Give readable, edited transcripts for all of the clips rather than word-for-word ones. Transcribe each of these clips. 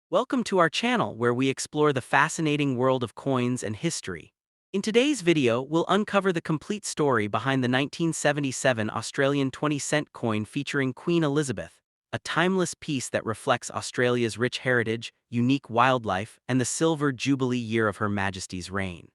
Welcome to our channel where we explore the fascinating world of coins and history. In today's video, we'll uncover the complete story behind the 1977 Australian 20-cent coin featuring Queen Elizabeth, a timeless piece that reflects Australia's rich heritage, unique wildlife, and the silver jubilee year of Her Majesty's reign.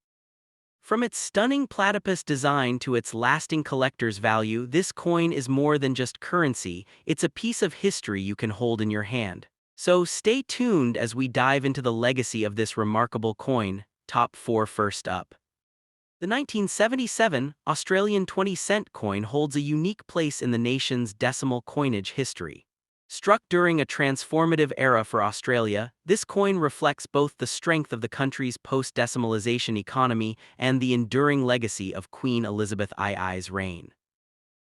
From its stunning platypus design to its lasting collector's value, this coin is more than just currency, it's a piece of history you can hold in your hand. So stay tuned as we dive into the legacy of this remarkable coin. Top 4 first up. The 1977 Australian 20-cent coin holds a unique place in the nation's decimal coinage history. Struck during a transformative era for Australia, this coin reflects both the strength of the country's post-decimalisation economy and the enduring legacy of Queen Elizabeth II's reign.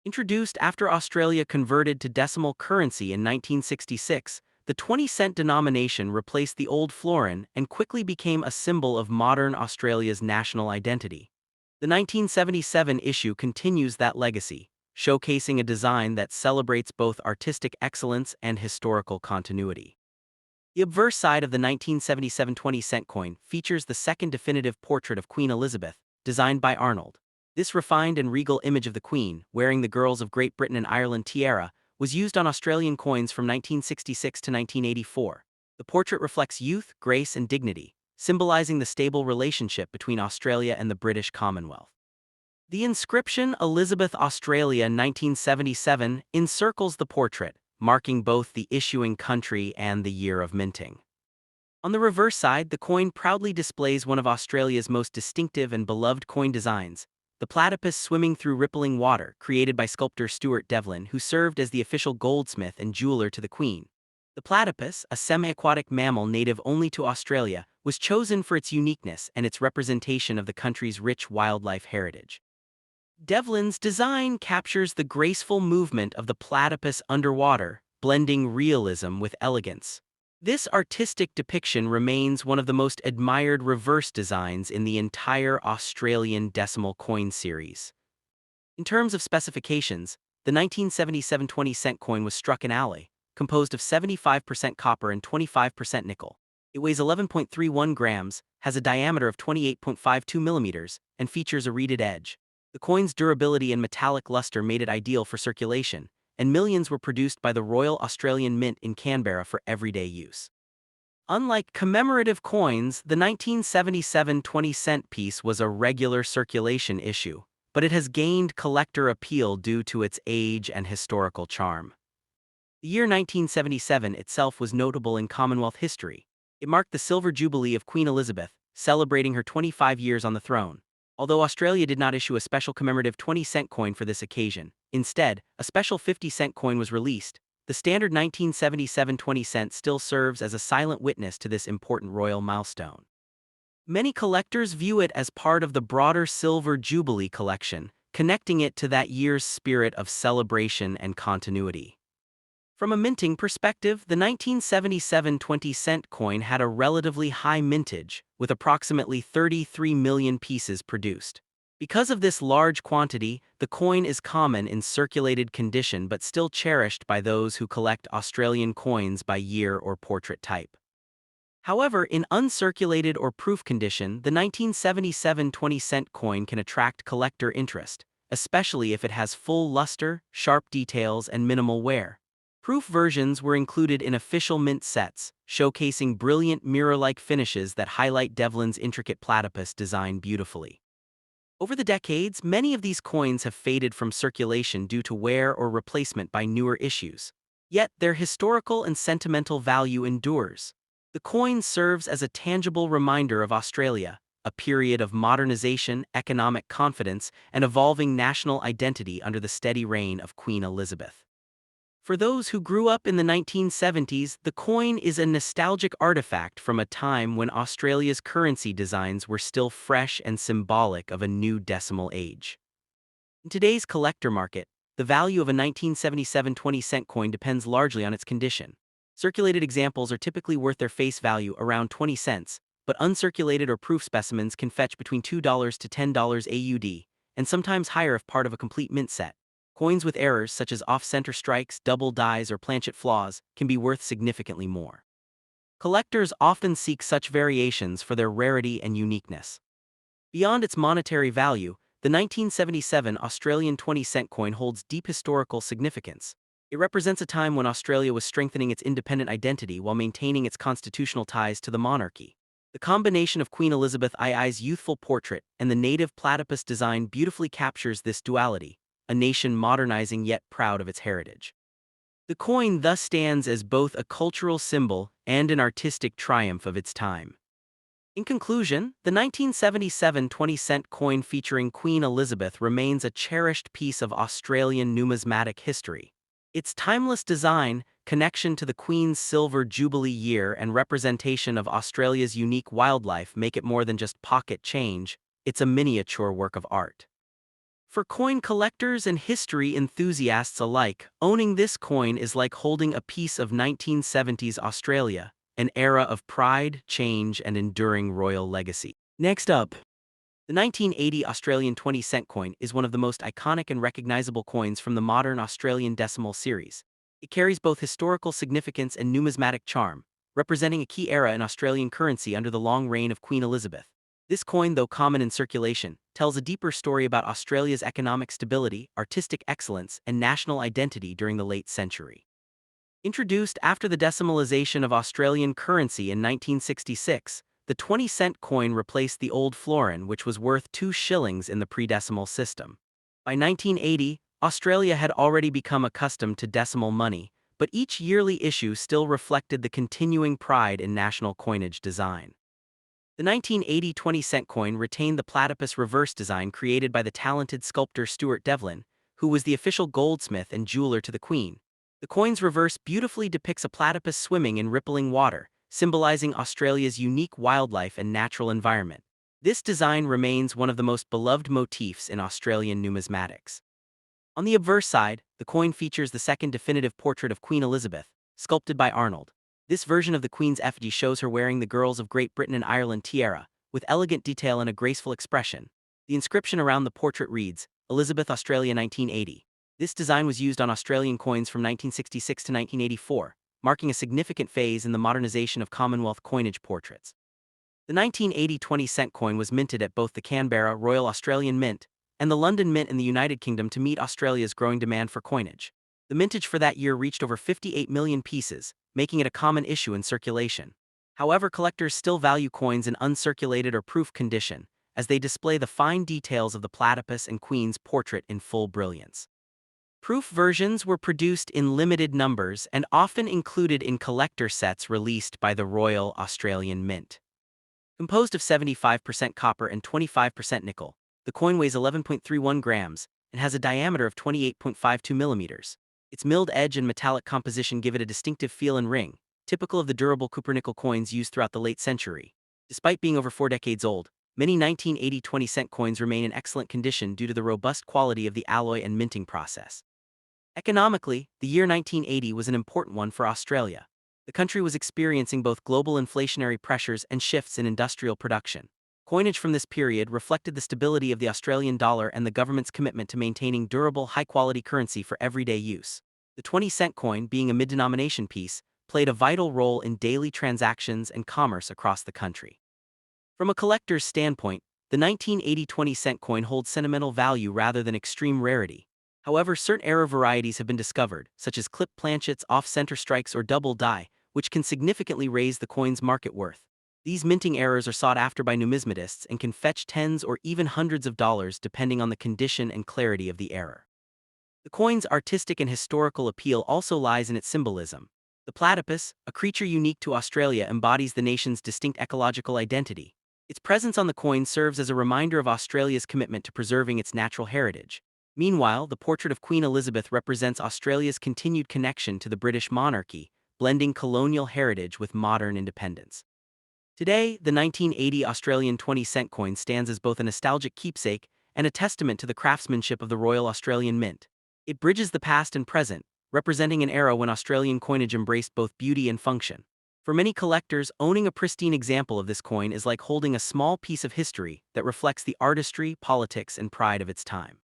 Introduced after Australia converted to decimal currency in 1966, the 20-cent denomination replaced the old florin and quickly became a symbol of modern Australia's national identity. The 1977 issue continues that legacy, showcasing a design that celebrates both artistic excellence and historical continuity. The obverse side of the 1977 20-cent coin features the second definitive portrait of Queen Elizabeth, designed by Arnold. This refined and regal image of the Queen, wearing the Girls of Great Britain and Ireland tiara, was used on Australian coins from 1966 to 1984. The portrait reflects youth, grace, and dignity, symbolizing the stable relationship between Australia and the British Commonwealth. The inscription Elizabeth Australia 1977 encircles the portrait, marking both the issuing country and the year of minting. On the reverse side, the coin proudly displays one of Australia's most distinctive and beloved coin designs, the platypus swimming through rippling water, created by sculptor Stuart Devlin, who served as the official goldsmith and jeweler to the Queen. The platypus, a semi-aquatic mammal native only to Australia, was chosen for its uniqueness and its representation of the country's rich wildlife heritage. Devlin's design captures the graceful movement of the platypus underwater, blending realism with elegance. This artistic depiction remains one of the most admired reverse designs in the entire Australian decimal coin series. In terms of specifications, the 1977 20-cent coin was struck in alloy, composed of 75% copper and 25% nickel. It weighs 11.31 grams, has a diameter of 28.52 millimeters, and features a reeded edge. The coin's durability and metallic luster made it ideal for circulation, and millions were produced by the Royal Australian Mint in Canberra for everyday use. Unlike commemorative coins, the 1977 20-cent piece was a regular circulation issue, but it has gained collector appeal due to its age and historical charm. The year 1977 itself was notable in Commonwealth history. It marked the silver jubilee of Queen Elizabeth, celebrating her 25 years on the throne. Although Australia did not issue a special commemorative 20-cent coin for this occasion, instead, a special 50-cent coin was released. The standard 1977 20-cent still serves as a silent witness to this important royal milestone. Many collectors view it as part of the broader Silver Jubilee collection, connecting it to that year's spirit of celebration and continuity. From a minting perspective, the 1977 20-cent coin had a relatively high mintage, with approximately 33 million pieces produced. Because of this large quantity, the coin is common in circulated condition but still cherished by those who collect Australian coins by year or portrait type. However, in uncirculated or proof condition, the 1977 20-cent coin can attract collector interest, especially if it has full luster, sharp details, and minimal wear. Proof versions were included in official mint sets, showcasing brilliant mirror-like finishes that highlight Devlin's intricate platypus design beautifully. Over the decades, many of these coins have faded from circulation due to wear or replacement by newer issues. Yet, their historical and sentimental value endures. The coin serves as a tangible reminder of Australia, a period of modernization, economic confidence, and evolving national identity under the steady reign of Queen Elizabeth. For those who grew up in the 1970s, the coin is a nostalgic artifact from a time when Australia's currency designs were still fresh and symbolic of a new decimal age. In today's collector market, the value of a 1977 20-cent coin depends largely on its condition. Circulated examples are typically worth their face value, around 20 cents, but uncirculated or proof specimens can fetch between $2 to $10 AUD, and sometimes higher if part of a complete mint set. Coins with errors such as off-center strikes, double dies, or planchet flaws can be worth significantly more. Collectors often seek such variations for their rarity and uniqueness. Beyond its monetary value, the 1977 Australian 20-cent coin holds deep historical significance. It represents a time when Australia was strengthening its independent identity while maintaining its constitutional ties to the monarchy. The combination of Queen Elizabeth II's youthful portrait and the native platypus design beautifully captures this duality, a nation modernizing yet proud of its heritage. The coin thus stands as both a cultural symbol and an artistic triumph of its time. In conclusion, the 1977 20-cent coin featuring Queen Elizabeth remains a cherished piece of Australian numismatic history. Its timeless design, connection to the Queen's Silver Jubilee year, and representation of Australia's unique wildlife make it more than just pocket change, it's a miniature work of art. For coin collectors and history enthusiasts alike, owning this coin is like holding a piece of 1970s Australia, an era of pride, change, and enduring royal legacy. Next up, the 1980 Australian 20-cent coin is one of the most iconic and recognizable coins from the modern Australian decimal series. It carries both historical significance and numismatic charm, representing a key era in Australian currency under the long reign of Queen Elizabeth. This coin, though common in circulation, tells a deeper story about Australia's economic stability, artistic excellence, and national identity during the late century. Introduced after the decimalisation of Australian currency in 1966, the 20-cent coin replaced the old florin, which was worth 2 shillings in the pre-decimal system. By 1980, Australia had already become accustomed to decimal money, but each yearly issue still reflected the continuing pride in national coinage design. The 1980 20-cent coin retained the platypus reverse design created by the talented sculptor Stuart Devlin, who was the official goldsmith and jeweler to the Queen. The coin's reverse beautifully depicts a platypus swimming in rippling water, symbolizing Australia's unique wildlife and natural environment. This design remains one of the most beloved motifs in Australian numismatics. On the obverse side, the coin features the second definitive portrait of Queen Elizabeth, sculpted by Arnold. This version of the Queen's effigy shows her wearing the girls of Great Britain and Ireland tiara, with elegant detail and a graceful expression. The inscription around the portrait reads, Elizabeth Australia 1980. This design was used on Australian coins from 1966 to 1984, marking a significant phase in the modernization of Commonwealth coinage portraits. The 1980 20-cent coin was minted at both the Canberra Royal Australian Mint and the London Mint in the United Kingdom to meet Australia's growing demand for coinage. The mintage for that year reached over 58 million pieces, making it a common issue in circulation. However, collectors still value coins in uncirculated or proof condition, as they display the fine details of the platypus and Queen's portrait in full brilliance. Proof versions were produced in limited numbers and often included in collector sets released by the Royal Australian Mint. Composed of 75% copper and 25% nickel, the coin weighs 11.31 grams and has a diameter of 28.52 millimeters. Its milled edge and metallic composition give it a distinctive feel and ring, typical of the durable copper-nickel coins used throughout the late century. Despite being over 4 decades old, many 1980 20-cent coins remain in excellent condition due to the robust quality of the alloy and minting process. Economically, the year 1980 was an important one for Australia. The country was experiencing both global inflationary pressures and shifts in industrial production. Coinage from this period reflected the stability of the Australian dollar and the government's commitment to maintaining durable, high-quality currency for everyday use. The 20-cent coin, being a mid-denomination piece, played a vital role in daily transactions and commerce across the country. From a collector's standpoint, the 1980 20-cent coin holds sentimental value rather than extreme rarity. However, certain error varieties have been discovered, such as clip planchets, off-center strikes, or double die, which can significantly raise the coin's market worth. These minting errors are sought after by numismatists and can fetch tens or even hundreds of dollars depending on the condition and clarity of the error. The coin's artistic and historical appeal also lies in its symbolism. The platypus, a creature unique to Australia, embodies the nation's distinct ecological identity. Its presence on the coin serves as a reminder of Australia's commitment to preserving its natural heritage. Meanwhile, the portrait of Queen Elizabeth represents Australia's continued connection to the British monarchy, blending colonial heritage with modern independence. Today, the 1980 Australian 20-cent coin stands as both a nostalgic keepsake and a testament to the craftsmanship of the Royal Australian Mint. It bridges the past and present, representing an era when Australian coinage embraced both beauty and function. For many collectors, owning a pristine example of this coin is like holding a small piece of history that reflects the artistry, politics, and pride of its time.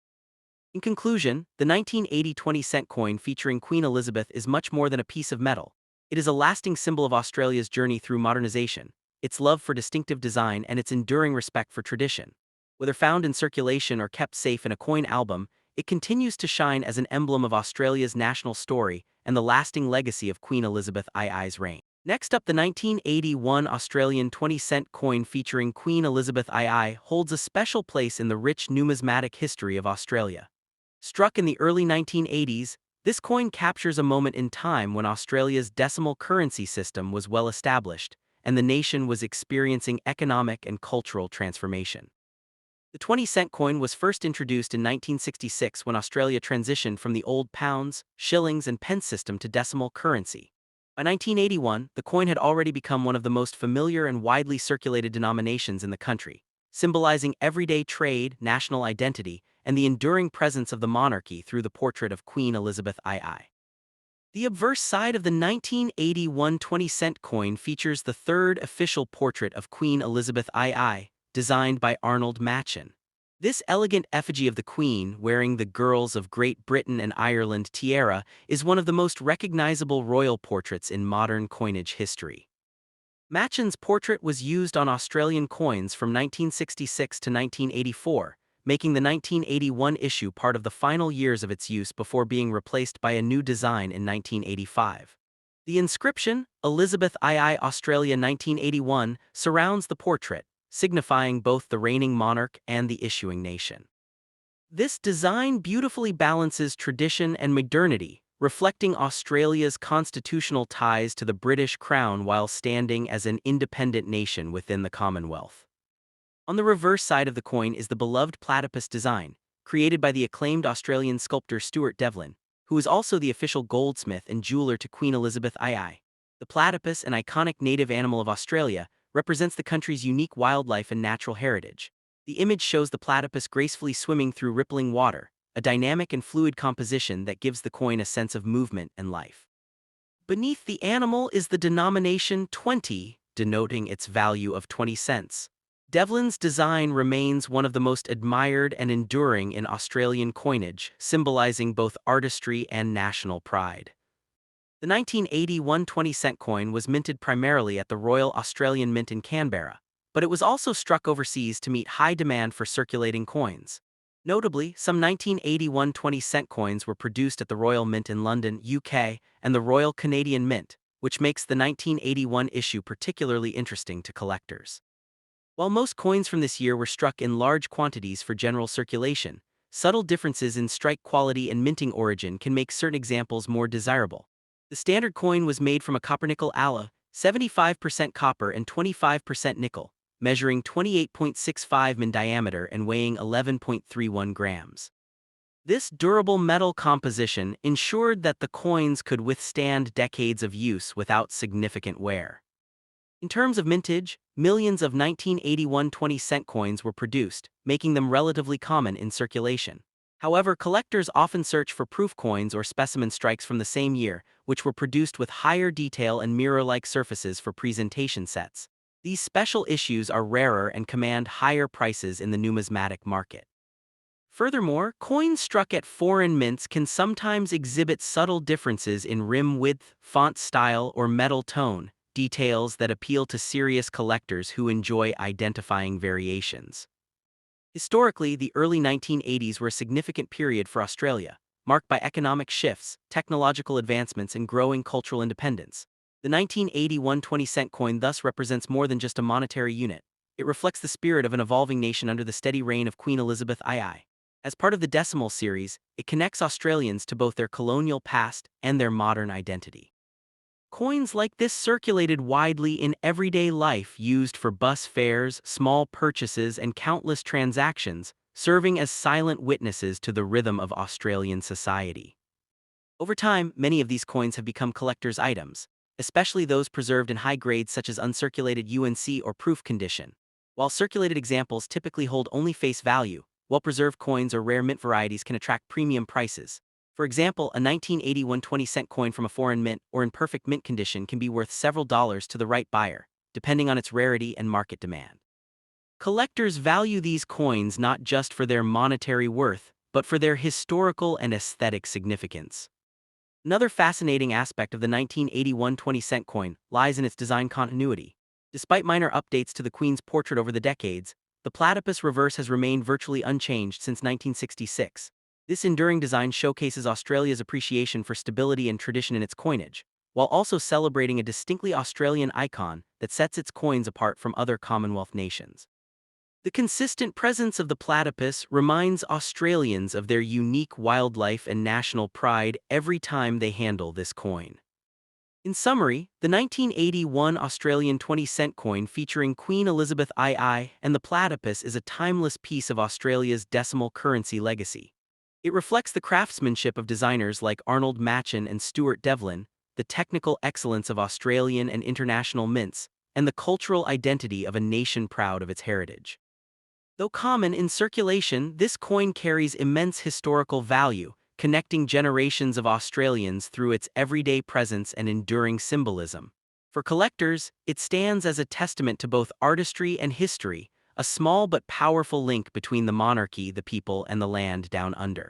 In conclusion, the 1980 20-cent coin featuring Queen Elizabeth is much more than a piece of metal. It is a lasting symbol of Australia's journey through modernization, its love for distinctive design, and its enduring respect for tradition. Whether found in circulation or kept safe in a coin album, it continues to shine as an emblem of Australia's national story and the lasting legacy of Queen Elizabeth II's reign. Next up, the 1981 Australian 20-cent coin featuring Queen Elizabeth II holds a special place in the rich numismatic history of Australia. Struck in the early 1980s, this coin captures a moment in time when Australia's decimal currency system was well established, and the nation was experiencing economic and cultural transformation. The 20-cent coin was first introduced in 1966 when Australia transitioned from the old pounds, shillings, and pence system to decimal currency. By 1981, the coin had already become one of the most familiar and widely circulated denominations in the country, symbolizing everyday trade, national identity, and the enduring presence of the monarchy through the portrait of Queen Elizabeth II. The obverse side of the 1981 20-cent coin features the third official portrait of Queen Elizabeth II, designed by Arnold Machin. This elegant effigy of the Queen, wearing the Girls of Great Britain and Ireland tiara, is one of the most recognizable royal portraits in modern coinage history. Machin's portrait was used on Australian coins from 1966 to 1984, making the 1981 issue part of the final years of its use before being replaced by a new design in 1985. The inscription, Elizabeth II Australia 1981, surrounds the portrait, signifying both the reigning monarch and the issuing nation. This design beautifully balances tradition and modernity, reflecting Australia's constitutional ties to the British Crown while standing as an independent nation within the Commonwealth. On the reverse side of the coin is the beloved platypus design, created by the acclaimed Australian sculptor Stuart Devlin, who is also the official goldsmith and jeweler to Queen Elizabeth II. The platypus, an iconic native animal of Australia, represents the country's unique wildlife and natural heritage. The image shows the platypus gracefully swimming through rippling water, a dynamic and fluid composition that gives the coin a sense of movement and life. Beneath the animal is the denomination 20, denoting its value of 20 cents. Devlin's design remains one of the most admired and enduring in Australian coinage, symbolizing both artistry and national pride. The 1981 20-cent coin was minted primarily at the Royal Australian Mint in Canberra, but it was also struck overseas to meet high demand for circulating coins. Notably, some 1981 20-cent coins were produced at the Royal Mint in London, UK, and the Royal Canadian Mint, which makes the 1981 issue particularly interesting to collectors. While most coins from this year were struck in large quantities for general circulation, subtle differences in strike quality and minting origin can make certain examples more desirable. The standard coin was made from a copper-nickel alloy, 75% copper and 25% nickel, measuring 28.65 in diameter and weighing 11.31 grams. This durable metal composition ensured that the coins could withstand decades of use without significant wear. In terms of mintage, millions of 1981 20-cent coins were produced, making them relatively common in circulation. However, collectors often search for proof coins or specimen strikes from the same year, which were produced with higher detail and mirror-like surfaces for presentation sets. These special issues are rarer and command higher prices in the numismatic market. Furthermore, coins struck at foreign mints can sometimes exhibit subtle differences in rim width, font style, or metal tone, details that appeal to serious collectors who enjoy identifying variations. Historically, the early 1980s were a significant period for Australia, marked by economic shifts, technological advancements, and growing cultural independence. The 1981 20-cent coin thus represents more than just a monetary unit. It reflects the spirit of an evolving nation under the steady reign of Queen Elizabeth II. As part of the Decimal series, it connects Australians to both their colonial past and their modern identity. Coins like this circulated widely in everyday life, used for bus fares, small purchases, and countless transactions, serving as silent witnesses to the rhythm of Australian society. Over time, many of these coins have become collector's items, especially those preserved in high grades such as uncirculated UNC or proof condition. While circulated examples typically hold only face value, well-preserved coins or rare mint varieties can attract premium prices. For example, a 1981 20-cent coin from a foreign mint or in perfect mint condition can be worth several dollars to the right buyer, depending on its rarity and market demand. Collectors value these coins not just for their monetary worth, but for their historical and aesthetic significance. Another fascinating aspect of the 1981 20-cent coin lies in its design continuity. Despite minor updates to the Queen's portrait over the decades, the platypus reverse has remained virtually unchanged since 1966. This enduring design showcases Australia's appreciation for stability and tradition in its coinage, while also celebrating a distinctly Australian icon that sets its coins apart from other Commonwealth nations. The consistent presence of the platypus reminds Australians of their unique wildlife and national pride every time they handle this coin. In summary, the 1981 Australian 20-cent coin featuring Queen Elizabeth II and the platypus is a timeless piece of Australia's decimal currency legacy. It reflects the craftsmanship of designers like Arnold Machen and Stuart Devlin, the technical excellence of Australian and international mints, and the cultural identity of a nation proud of its heritage. Though common in circulation, this coin carries immense historical value, connecting generations of Australians through its everyday presence and enduring symbolism. For collectors, it stands as a testament to both artistry and history, a small but powerful link between the monarchy, the people, and the land down under.